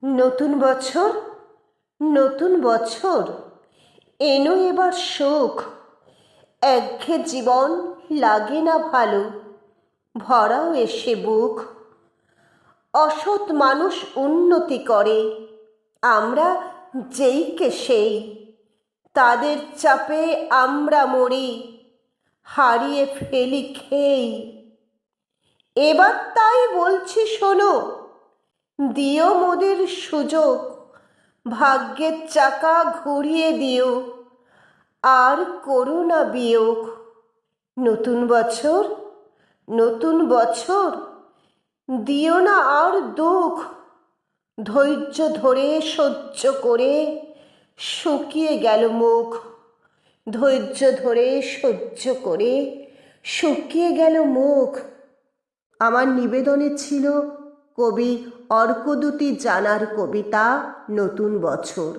নতুন বছর, নতুন বছর, এনো এবার সুখ। একঘে জীবন লাগে না ভালো, ভরাও এসে বুক। অসৎ মানুষ উন্নতি করে, আমরা যেইকে সেই। তাদের চাপে আমরা মরি, হারিয়ে ফেলি খেই। এবার তাই বলছি শোনো, দিও মোদের সুযোগ, ভাগ্যের চাকা ঘুরিয়ে দিও, আর করো না বিয়োগ। নতুন বছর, নতুন বছর, দিও না আর দুঃখ। ধৈর্য ধরে সহ্য করে শুকিয়ে গেল মুখ। ধৈর্য ধরে সহ্য করে শুকিয়ে গেল মুখ। আমার নিবেদনে ছিল কবি অর্কদ্যুতি জানার কবিতা নতুন বছর।